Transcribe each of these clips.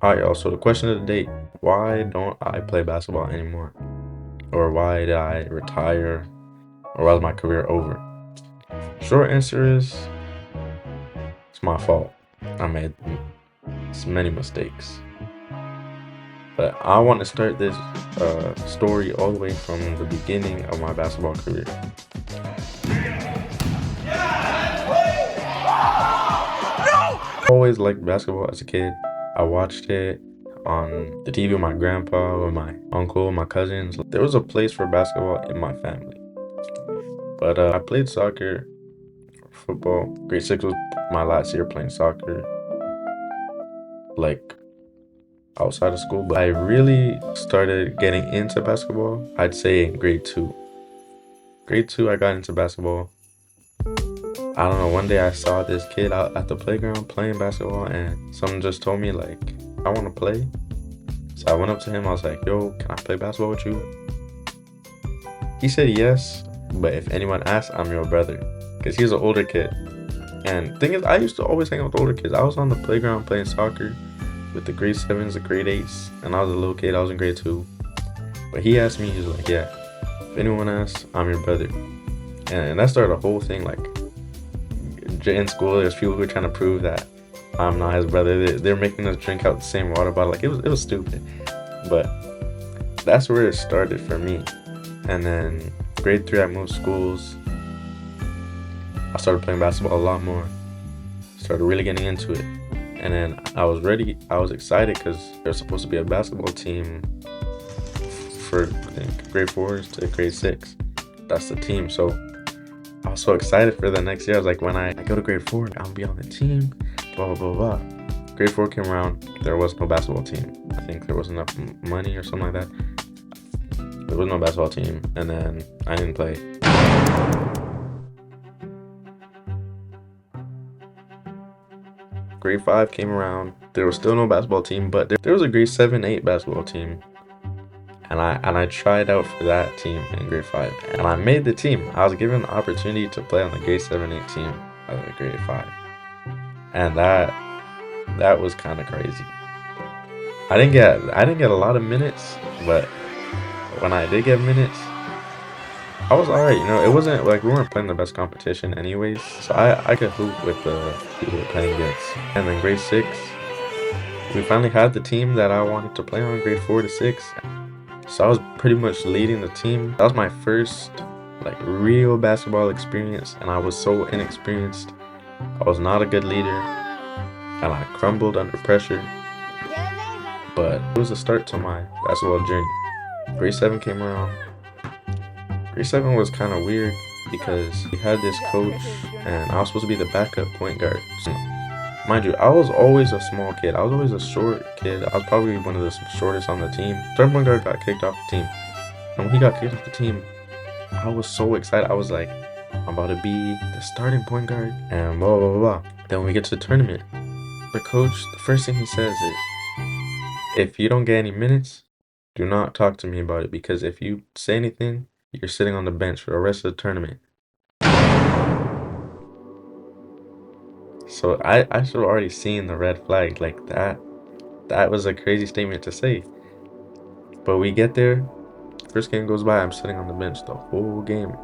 Alright, y'all, so the question of the day, why don't I play basketball anymore? Or why did I retire? Or why is my career over? Short answer is, it's my fault. I made many mistakes. But I want to start this story all the way from the beginning of my basketball career. Always liked basketball as a kid. I watched it on the TV with my grandpa, with my uncle, my cousins. There was a place for basketball in my family. But I played soccer, football. Grade 6 was my last year playing soccer, like outside of school. But I really started getting into basketball, I'd say in grade 2. Grade 2, I got into basketball. I don't know, one day I saw this kid out at the playground playing basketball, and someone just told me, like, I want to play. So I went up to him, I was like, yo, can I play basketball with you? He said yes, but if anyone asks, I'm your brother. Because he was an older kid. And thing is, I used to always hang out with older kids. I was on the playground playing soccer with the grade 7s, the grade 8s, and I was a little kid, I was in grade 2. But he asked me, he was like, yeah, if anyone asks, I'm your brother. And that started a whole thing, like, in school, there's people who were trying to prove that I'm not his brother. They're making us drink out the same water bottle. Like, it was stupid. But that's where it started for me. And then grade 3, I moved schools. I started playing basketball a lot more. Started really getting into it. And then I was ready. I was excited because there's supposed to be a basketball team for, I think, grade 4s to grade 6. That's the team. So I was so excited for the next year. I was like, when I go to grade 4, I'll be on the team, blah, blah, blah, blah. Grade 4 came around, there was no basketball team. I think there wasn't enough money or something like that. There was no basketball team, and then I didn't play. Grade 5 came around, there was still no basketball team, but there was a grade 7, 8 basketball team. And I tried out for that team in grade 5, and I made the team. I was given the opportunity to play on the grade 7, 8 team of the grade 5, and that was kind of crazy. I didn't get a lot of minutes, but when I did get minutes, I was alright. It wasn't like we weren't playing the best competition anyways, so I could hoop with the people we were playing against. And then grade 6, we finally had the team that I wanted to play on, grade 4 to 6. So I was pretty much leading the team. That was my first like real basketball experience, and I was so inexperienced. I was not a good leader, and I crumbled under pressure. But it was a start to my basketball journey. Grade 7 came around. Grade 7 was kind of weird because we had this coach, and I was supposed to be the backup point guard. So, mind you, I was always a small kid. I was always a short kid. I was probably one of the shortest on the team. Third point guard got kicked off the team. And when he got kicked off the team, I was so excited. I was like, I'm about to be the starting point guard and blah, blah, blah, blah. Then when we get to the tournament, the coach, the first thing he says is, if you don't get any minutes, do not talk to me about it, because if you say anything, you're sitting on the bench for the rest of the tournament. So I should have already seen the red flag. Like, that was a crazy statement to say. But we get there, first game goes by, I'm sitting on the bench the whole game.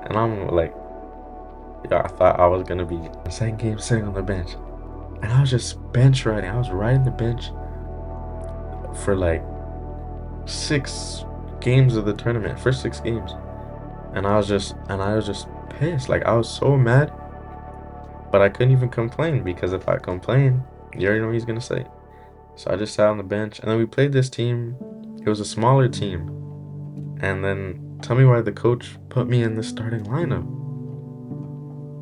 And I'm like, yeah, I thought I was gonna be the second game sitting on the bench. And I was just bench riding. I was riding the bench for like 6 games of the tournament, first 6 games. And I was just pissed. Like, I was so mad. But I couldn't even complain, because if I complain, you already know what he's gonna say. So I just sat on the bench, and then we played this team. It was a smaller team. And then tell me why the coach put me in the starting lineup.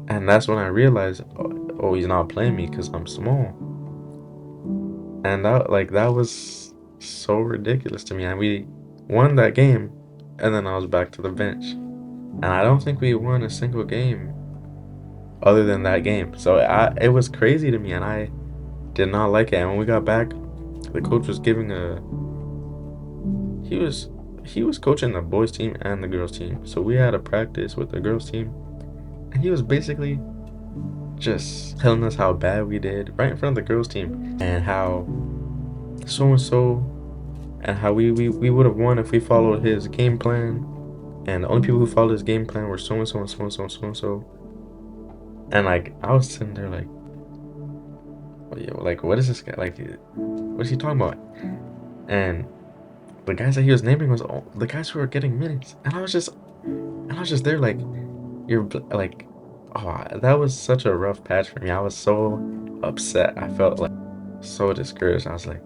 And that's when I realized, oh, he's not playing me because I'm small. And that was so ridiculous to me. And we won that game, and then I was back to the bench. And I don't think we won a single game other than that game. So it was crazy to me, and I did not like it. And when we got back, the coach was giving he was coaching the boys team and the girls team. So we had a practice with the girls team, and he was basically just telling us how bad we did right in front of the girls team, and how so and so, and how we would have won if we followed his game plan. And the only people who followed his game plan were so and so and so and so and so and so. And like I was sitting there like, well, yeah, like what is this guy like? What is he talking about? And the guys that he was naming was all the guys who were getting minutes, and I was just there like, like, oh, that was such a rough patch for me. I was so upset. I felt like so discouraged. I was like,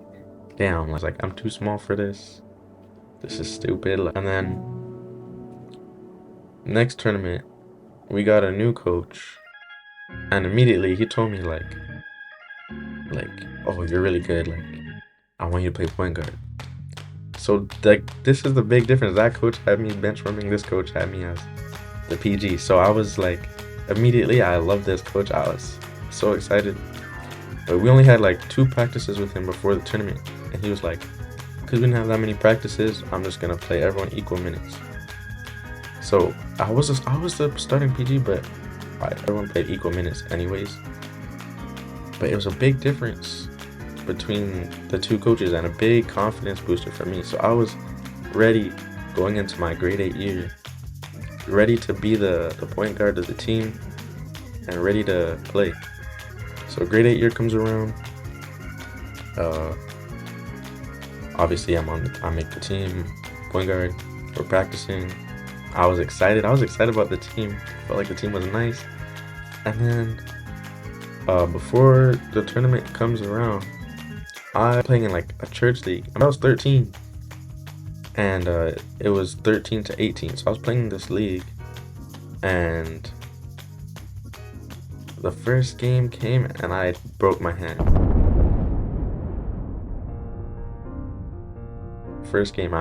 damn, I was like, I'm too small for this. This is stupid. And then next tournament, we got a new coach, and immediately he told me like, oh, you're really good. Like, I want you to play point guard. So like this is the big difference. That coach had me bench warming. This coach had me as the PG. So I was like, immediately I loved this coach. I was so excited. But we only had like 2 practices with him before the tournament, and he was like, because we didn't have that many practices, I'm just gonna play everyone equal minutes. So I was the starting PG, but everyone played equal minutes anyways. But it was a big difference between the 2 coaches and a big confidence booster for me. So I was ready going into my grade 8 year, ready to be the point guard of the team and ready to play. So grade 8 year comes around. Obviously I make the team, point guard, we're practicing. I was excited about the team. Felt like the team was nice. And then before the tournament comes around, I'm playing in like a church league. I was 13, and it was 13 to 18. So I was playing in this league, and the first game came and I broke my hand. First game,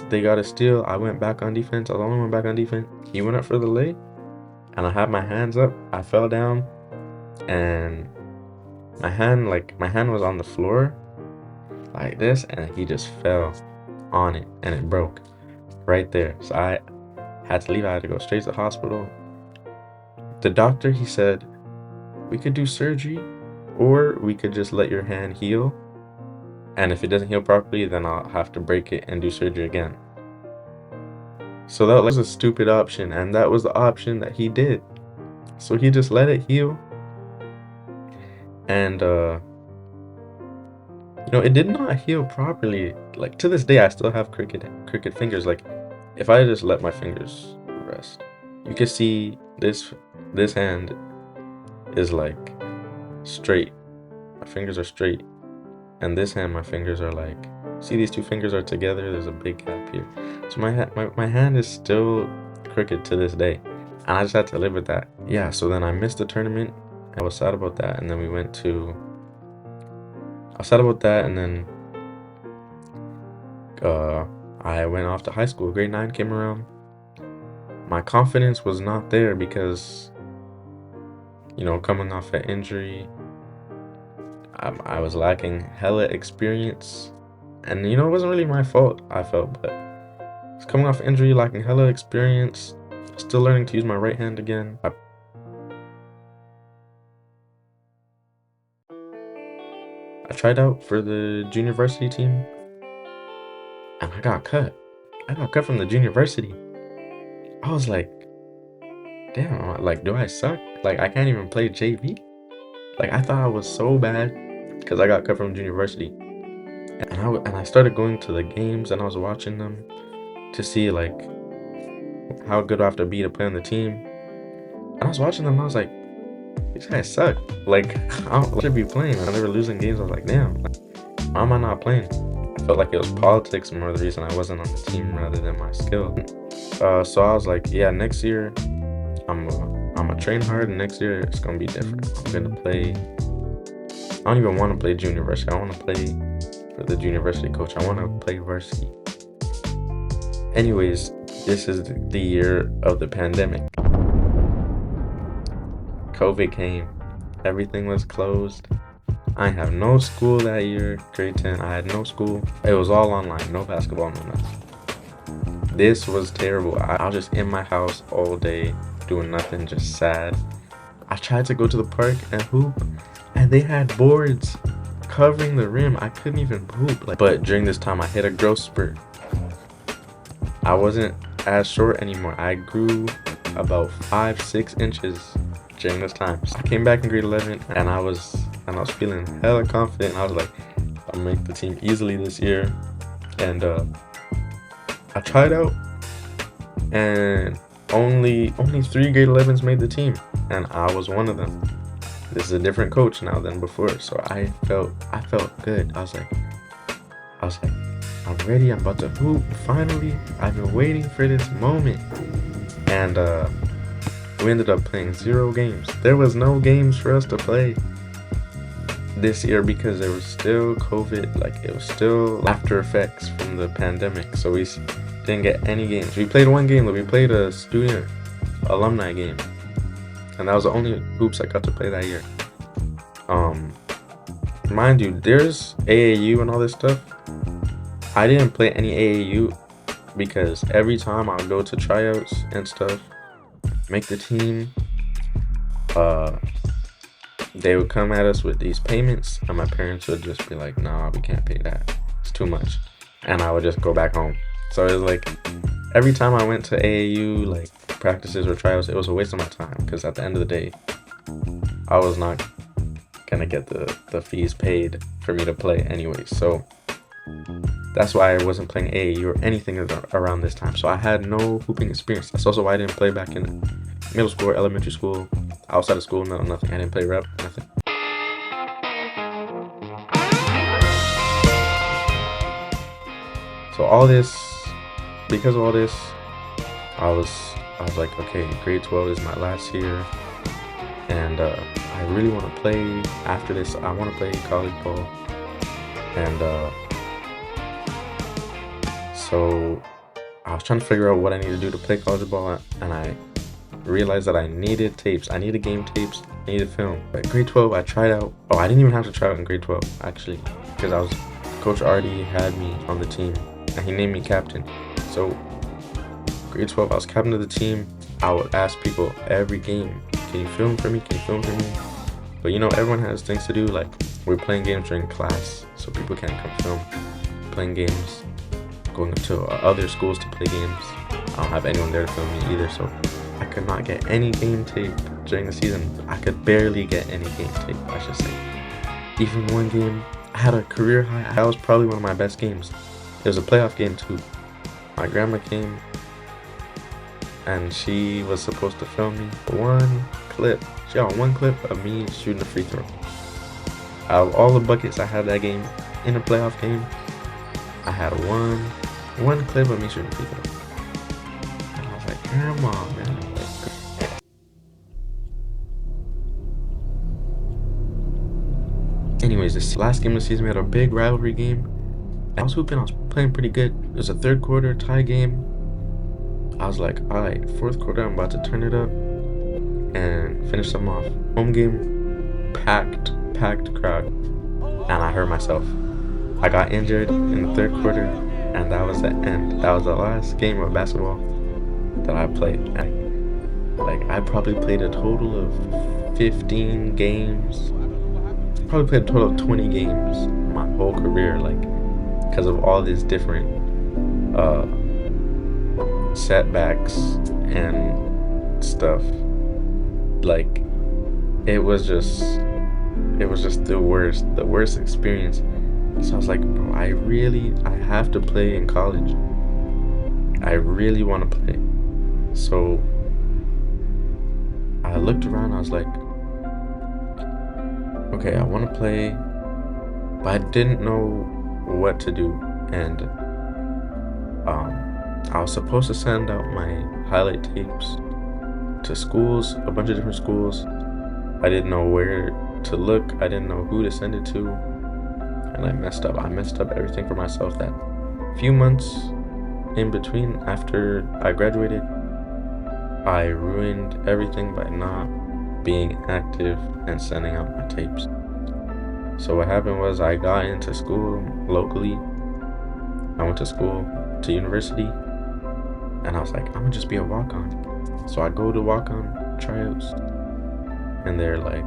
they got a steal. I went back on defense. I was the only one back on defense. He went up for the lay, and I had my hands up. I fell down, and my hand was on the floor like this, and he just fell on it, and it broke right there. So I had to leave. I had to go straight to the hospital. The doctor, he said, we could do surgery, or we could just let your hand heal. And if it doesn't heal properly, then I'll have to break it and do surgery again. So that was a stupid option, and that was the option that he did. So he just let it heal. And it did not heal properly. Like to this day, I still have crooked fingers. Like if I just let my fingers rest, you can see this hand is like straight. My fingers are straight. And this hand, my fingers are like, see these 2 fingers are together, there's a big gap here. So my hand is still crooked to this day. And I just had to live with that. Yeah, so then I missed the tournament. I was sad about that. And then I was sad about that, and then I went off to high school. Grade 9 came around. My confidence was not there because, coming off an injury, I was lacking hella experience, and it wasn't really my fault, I felt, but I was coming off injury, lacking hella experience, still learning to use my right hand again. I tried out for the junior varsity team, and I got cut. I got cut from the junior varsity. I was like, damn, like, do I suck? Like, I can't even play JV? Like, I thought I was so bad because I got cut from junior varsity. And I started going to the games, and I was watching them to see, like, how good do I have to be to play on the team. And I was watching them, and I was like, these guys suck. Like, I should be playing. And they were losing games. I was like, damn, why am I not playing? I felt like it was politics more the reason I wasn't on the team rather than my skill. So I was like, yeah, next year I'm gonna train hard, and next year it's gonna be different. I'm gonna play. I don't even want to play junior varsity. I want to play for the junior varsity coach. I want to play varsity. Anyways, this is the year of the pandemic. COVID came. Everything was closed. I have no school that year. Grade 10, I had no school. It was all online. No basketball, no nothing. This was terrible. I was just in my house all day doing nothing, just sad. I tried to go to the park and hoop, and they had boards covering the rim. I couldn't even hoop. But during this time, I hit a growth spurt. I wasn't as short anymore. I grew about 5-6 inches during this time. So I came back in grade 11, and I was feeling hella confident. I was like, I'll make the team easily this year. And I tried out, and only 3 grade 11s made the team, and I was one of them. This is a different coach now than before, so I felt good. I was like, I'm ready. I'm about to hoop. Finally, I've been waiting for this moment. And we ended up playing 0 games. There was no games for us to play this year because there was still COVID. Like, it was still after effects from the pandemic, so we didn't get any games. We played 1 game. We played a student alumni game, and that was the only hoops I got to play that year. Mind you, there's AAU and all this stuff. I didn't play any AAU because every time I would go to tryouts and stuff, make the team, they would come at us with these payments, and my parents would just be like, nah, we can't pay that. It's too much. And I would just go back home. So it was like, every time I went to AAU, like practices or tryouts, it was a waste of my time because at the end of the day, I was not gonna get the fees paid for me to play anyway. So that's why I wasn't playing AAU or anything around this time. So I had no hooping experience. That's also why I didn't play back in middle school or elementary school, outside of school, nothing. I didn't play rep, nothing. So because of all this, I was like, okay, grade 12 is my last year, and I really want to play after this. I want to play college ball, and so I was trying to figure out what I need to do to play college ball, and I realized that I needed tapes. I needed game tapes. I needed film. At grade 12, I tried out. Oh, I didn't even have to try out in grade 12, actually, because Coach already had me on the team, and he named me captain. So grade 12, I was captain of the team. I would ask people every game, can you film for me? Can you film for me? But you know, everyone has things to do. Like, we're playing games during class, so people can't come film. Playing games, going to other schools to play games. I don't have anyone there to film me either, so I could not get any game tape during the season. I could barely get any game tape, I should say. Even 1 game, I had a career high. That was probably one of my best games. It was a playoff game too. My grandma came, and she was supposed to film me 1 clip. She got 1 clip of me shooting a free throw. Out of all the buckets I had that game, in a playoff game, I had one clip of me shooting a free throw. And I was like, Grandma, man. Anyways, this last game of the season, we had a big rivalry game. I was hooping, I was playing pretty good. It was a 3rd quarter tie game. I was like, alright, 4th quarter, I'm about to turn it up and finish them off. Home game, packed crowd. And I hurt myself. I got injured in the 3rd quarter, and that was the end. That was the last game of basketball that I played. And I probably played a total of 15 games. Probably played a total of 20 games my whole career, because of all these different setbacks and stuff. It was just the worst experience. So I was like, bro, I have to play in college. I really want to play. So I looked around, I was like, okay, I want to play, but I didn't know what to do. And I was supposed to send out my highlight tapes to schools, a bunch of different schools. I didn't know where to look. I didn't know who to send it to. And I messed up. I messed up everything for myself. That few months in between after I graduated, I ruined everything by not being active and sending out my tapes. So what happened was, I got into school locally. I went to school, to university, and I was like, I'm gonna just be a walk-on. So I go to walk-on tryouts, and they're like,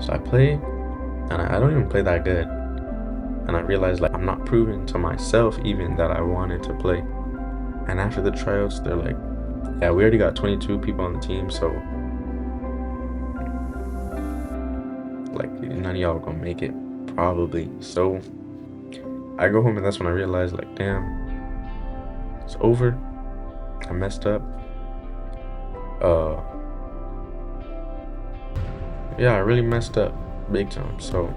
so I play, and I don't even play that good. And I realized like I'm not proving to myself even that I wanted to play. And after the tryouts, they're like, yeah, we already got 22 people on the team, so like none of y'all gonna make it probably. So I go home and that's when I realized like, damn, it's over. I messed up. Uh, yeah, I really messed up big time. So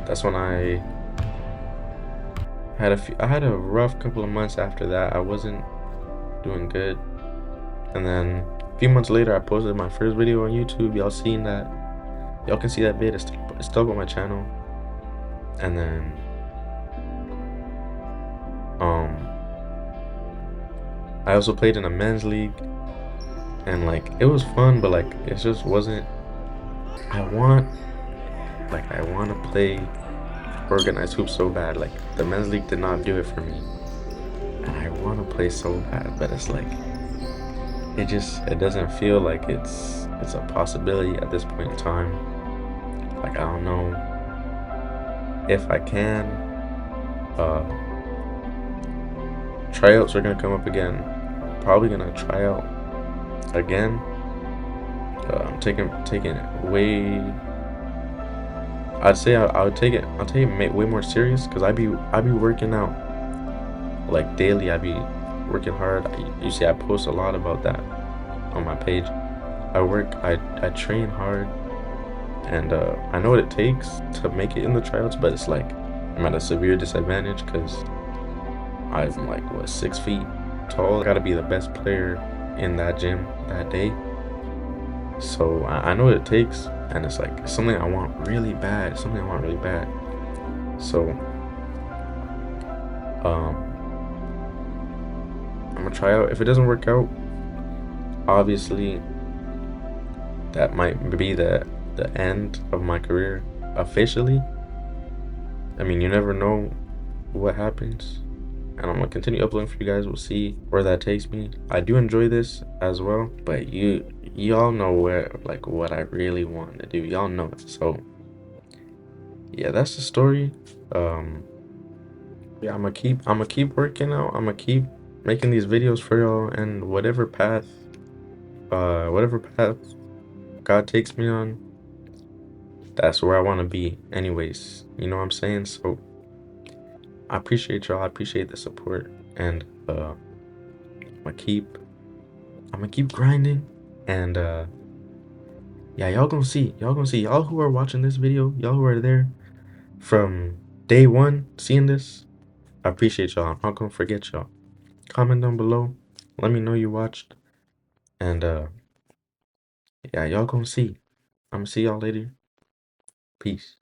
that's when I had a rough couple of months after that. I wasn't doing good. And then a few months later, I posted my first video on YouTube. Y'all seen that? Y'all can see that vid. It's still on my channel. And then, I also played in a men's league, and like it was fun, but like it just wasn't. I want to play organized hoops so bad. Like the men's league did not do it for me, and I want to play so bad, but it's like it doesn't feel like it's a possibility at this point in time. Like I don't know if I can. Tryouts are gonna come up again. Probably gonna try out again. I'm taking it way. I'd say I would take it. I'll take it way more serious because I be working out like daily. I be working hard. You see, I post a lot about that on my page. I train hard, and I know what it takes to make it in the tryouts. But it's like I'm at a severe disadvantage because I'm like what 6 feet tall. I gotta be the best player in that gym that day. So I know what it takes, and it's like it's something I want really bad. Something I want really bad. So I'm gonna try out. If it doesn't work out, obviously that might be the end of my career officially. I mean, you never know what happens. And I'm gonna continue uploading for you guys. We'll see where that takes me. I do enjoy this as well, but y'all know where like what I really want to do. Y'all know it. So yeah, that's the story. Yeah, I'm gonna keep working out. I'm gonna keep making these videos for y'all, and whatever path God takes me on, that's where I want to be anyways. You know what I'm saying? So I appreciate y'all. I appreciate the support, and I'm gonna keep grinding, and yeah, y'all gonna see. Y'all who are watching this video, y'all who are there from day one seeing this, I appreciate y'all. I'm not gonna forget y'all. Comment down below. Let me know you watched, and yeah, y'all gonna see. I'm gonna see y'all later. Peace.